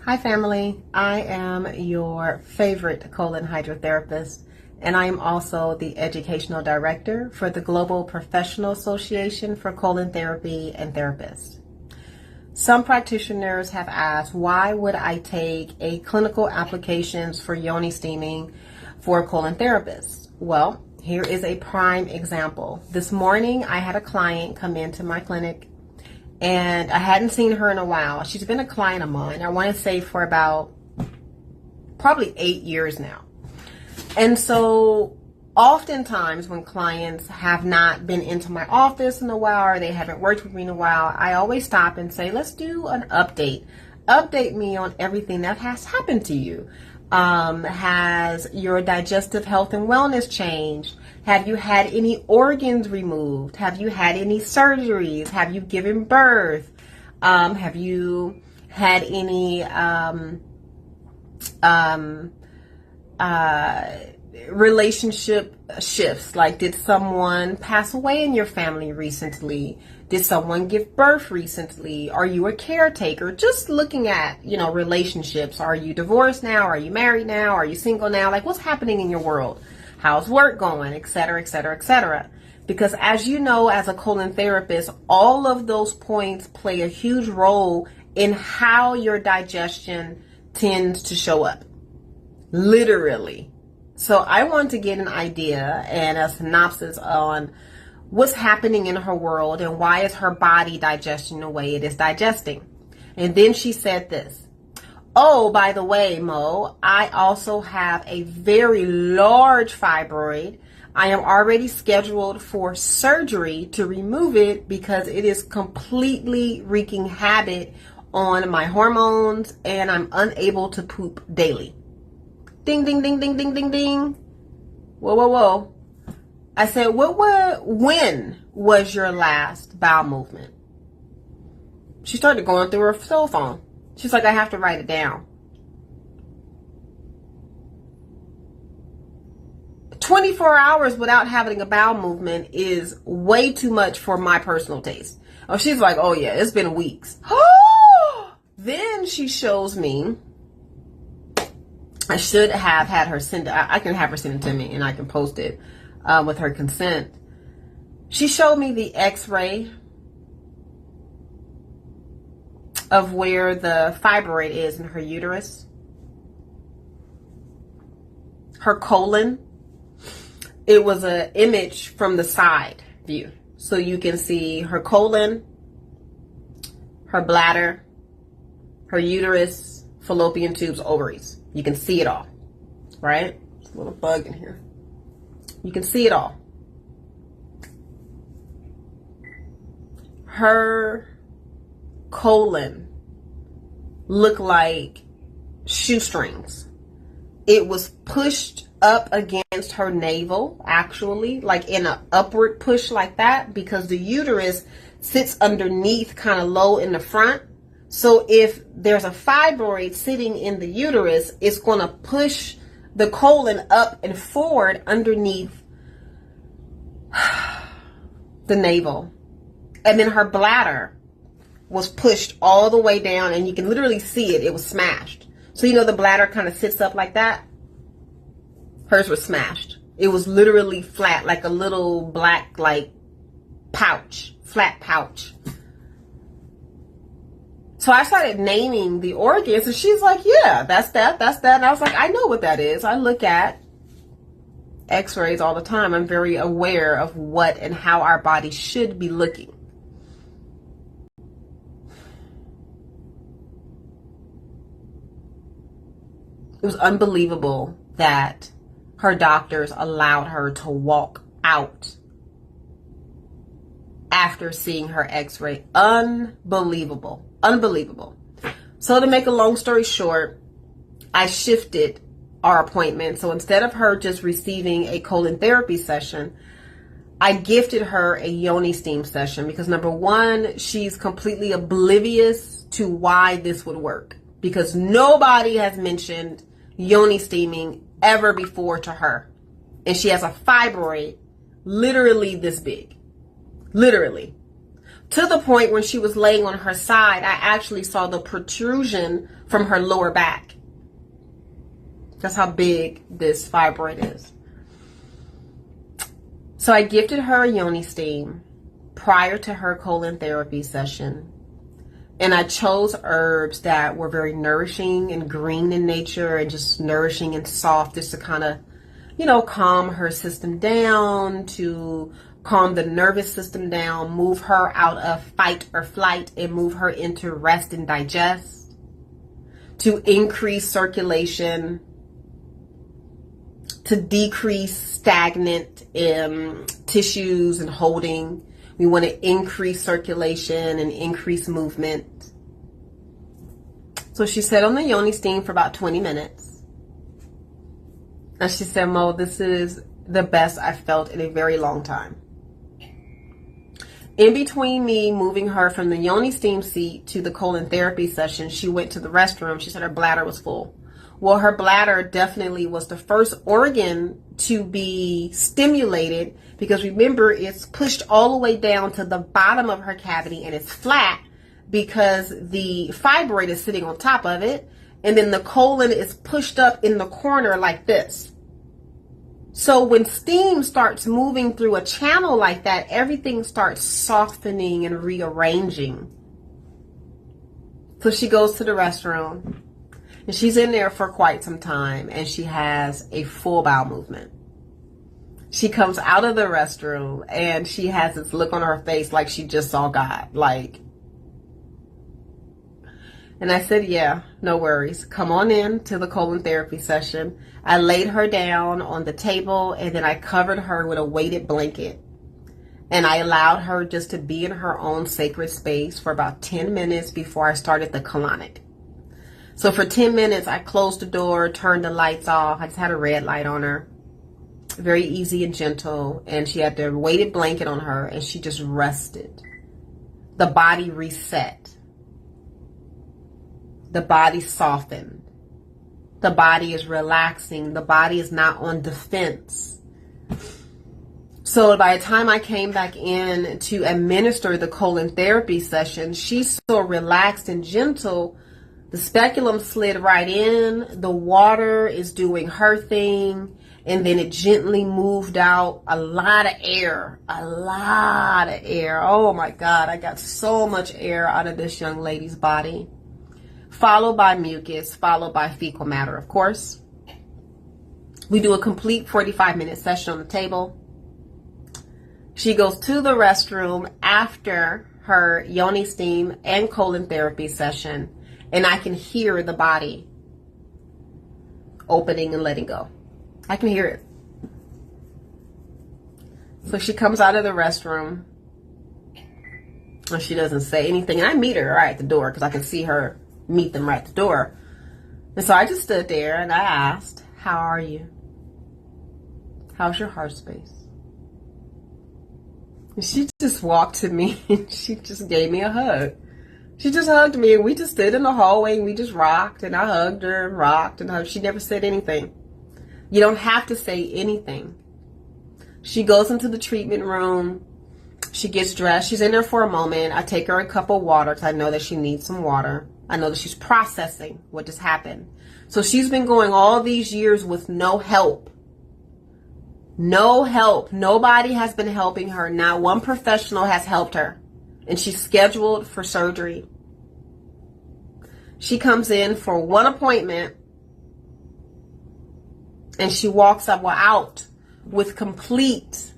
Hi family, I am your favorite colon hydrotherapist, and I am also the educational director for the Global Professional Association for Colon Therapy and Therapists. Some practitioners have asked, why would I take a clinical applications for Yoni steaming for a colon therapist? Well, here is a prime example. This morning I had a client come into my clinic, and I hadn't seen her in a while. She's been a client of mine, I want to say for about probably 8 years now. And so oftentimes when clients have not been into my office in a while, or they haven't worked with me in a while, I always stop and say, let's do an update. Update me on everything that has happened to you. Has your digestive health and wellness changed? Have you had any organs removed? Have you had any surgeries? Have you given birth? Have you had any relationship shifts? Like, did someone pass away in your family recently? Did someone give birth recently? Are you a caretaker? Just looking at, relationships. Are you divorced now? Are you married now? Are you single now? Like, what's happening in your world? How's work going? Et cetera, et cetera, et cetera. Because as you know, as a colon therapist, all of those points play a huge role in how your digestion tends to show up. Literally. So I want to get an idea and a synopsis on what's happening in her world and why is her body digesting the way it is digesting. And then she said this. Oh, by the way, Mo, I also have a very large fibroid. I am already scheduled for surgery to remove it because it is completely wreaking havoc on my hormones and I'm unable to poop daily. Ding, ding, ding, ding, ding, ding, ding. Whoa, whoa, whoa. I said, when was your last bowel movement? She started going through her cell phone. She's like, I have to write it down. 24 hours without having a bowel movement is way too much for my personal taste. Oh, she's like, oh yeah, it's been weeks. Then she shows me, I should have had her send it. I can have her send it to me and I can post it with her consent. She showed me the x-ray of where the fibroid is in her uterus, her colon. It was an image from the side view. So you can see her colon, her bladder, her uterus, fallopian tubes, ovaries. You can see it all, right? There's a little bug in here. You can see it all. Her colon looked like shoestrings. It was pushed up against her navel, actually, like in an upward push like that, because the uterus sits underneath kind of low in the front. So if there's a fibroid sitting in the uterus, it's going to push the colon up and forward underneath the navel. And then her bladder was pushed all the way down, and you can literally see it. It was smashed. So the bladder kind of sits up like that. Hers was smashed. It was literally flat, like a little black, pouch, flat pouch. So I started naming the organs, and she's like, yeah, that's that, that's that. And I was like, I know what that is. I look at x-rays all the time. I'm very aware of what and how our body should be looking. It was unbelievable that her doctors allowed her to walk out after seeing her x-ray. Unbelievable. Unbelievable. So to make a long story short, I shifted our appointment. So instead of her just receiving a colon therapy session, I gifted her a Yoni steam session because, number one, she's completely oblivious to why this would work because nobody has mentioned Yoni steaming ever before to her. And she has a fibroid literally this big. Literally. To the point when she was laying on her side, I actually saw the protrusion from her lower back. That's how big this fibroid is. So I gifted her a Yoni steam prior to her colon therapy session. And I chose herbs that were very nourishing and green in nature and just nourishing and soft, just to kind of, calm her system down, to calm the nervous system down, move her out of fight or flight and move her into rest and digest, to increase circulation, to decrease stagnant tissues and holding. We want to increase circulation and increase movement. So she sat on the Yoni steam for about 20 minutes. And she said, Mo, this is the best I've felt in a very long time. In between me moving her from the Yoni steam seat to the colon therapy session, she went to the restroom. She said her bladder was full. Well, her bladder definitely was the first organ to be stimulated, because remember, it's pushed all the way down to the bottom of her cavity and it's flat because the fibroid is sitting on top of it. And then the colon is pushed up in the corner like this. So when steam starts moving through a channel like that, everything starts softening and rearranging. So she goes to the restroom and she's in there for quite some time, and she has a full bowel movement. She comes out of the restroom and she has this look on her face like she just saw God. And I said, yeah, no worries. Come on in to the colon therapy session. I laid her down on the table and then I covered her with a weighted blanket. And I allowed her just to be in her own sacred space for about 10 minutes before I started the colonic. So for 10 minutes, I closed the door, turned the lights off. I just had a red light on her. Very easy and gentle. And she had the weighted blanket on her and she just rested. The body reset. The body softened. The body is relaxing. The body is not on defense. So by the time I came back in to administer the colon therapy session, she's so relaxed and gentle. The speculum slid right in. The water is doing her thing. And then it gently moved out. A lot of air. A lot of air. Oh my God. I got so much air out of this young lady's body. Followed by mucus, followed by fecal matter, of course. We do a complete 45-minute session on the table. She goes to the restroom after her Yoni steam and colon therapy session, and I can hear the body opening and letting go. I can hear it. So she comes out of the restroom, and she doesn't say anything. And I meet her right at the door because I can see her meet them right at the door. And so I just stood there and I asked, how are you? How's your heart space? And she just walked to me and she just gave me a hug. She just hugged me and we just stood in the hallway and we just rocked, and I hugged her and rocked and hugged. She never said anything. You don't have to say anything. She goes into the treatment room. She gets dressed. She's in there for a moment. I take her a cup of water because I know that she needs some water. I know that she's processing what just happened. So she's been going all these years with no help. No help. Nobody has been helping her. Not one professional has helped her. And she's scheduled for surgery. She comes in for one appointment and she walks out with complete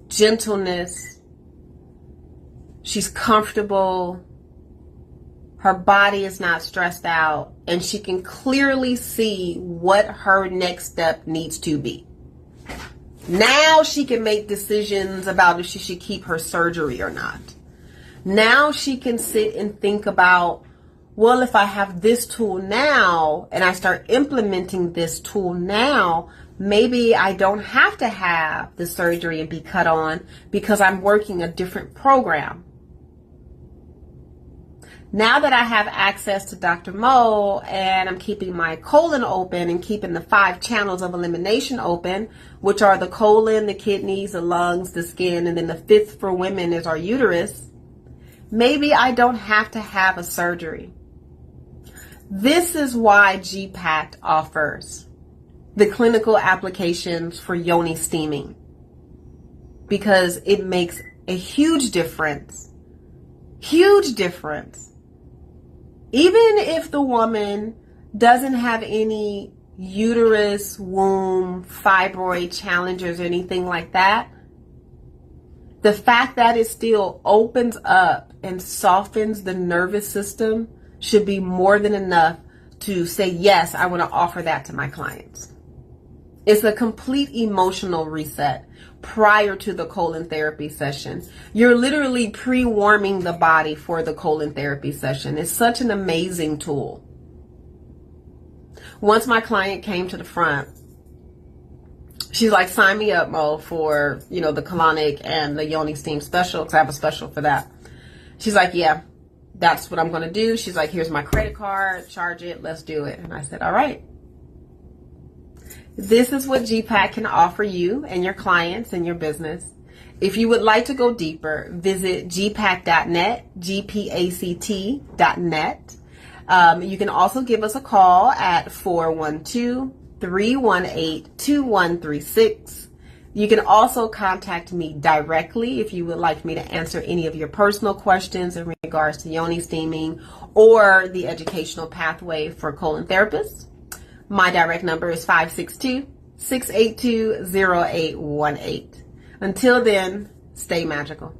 gentleness. She's comfortable. Her body is not stressed out, and she can clearly see what her next step needs to be. Now she can make decisions about if she should keep her surgery or not. Now she can sit and think about, well, if I have this tool now and I start implementing this tool now, maybe I don't have to have the surgery and be cut on because I'm working a different program. Now that I have access to Dr. Mo and I'm keeping my colon open and keeping the 5 channels of elimination open, which are the colon, the kidneys, the lungs, the skin, and then the 5th for women is our uterus, maybe I don't have to have a surgery. This is why GPACT offers the clinical applications for Yoni steaming, because it makes a huge difference. Huge difference. Even if the woman doesn't have any uterus, womb, fibroid challenges or anything like that, the fact that it still opens up and softens the nervous system should be more than enough to say, yes, I want to offer that to my clients. It's a complete emotional reset prior to the colon therapy session. You're literally pre-warming the body for the colon therapy session. It's such an amazing tool. Once my client came to the front, she's like, sign me up, Mo, for, the colonic and the Yoni steam special, because I have a special for that. She's like, yeah, that's what I'm going to do. She's like, here's my credit card, charge it, let's do it. And I said, all right. This is what GPACT can offer you and your clients and your business. If you would like to go deeper, visit gpact.net, GPACT.net. You can also give us a call at 412-318-2136. You can also contact me directly if you would like me to answer any of your personal questions in regards to Yoni steaming or the educational pathway for colon therapists. My direct number is 562-682-0818. Until then, stay magical.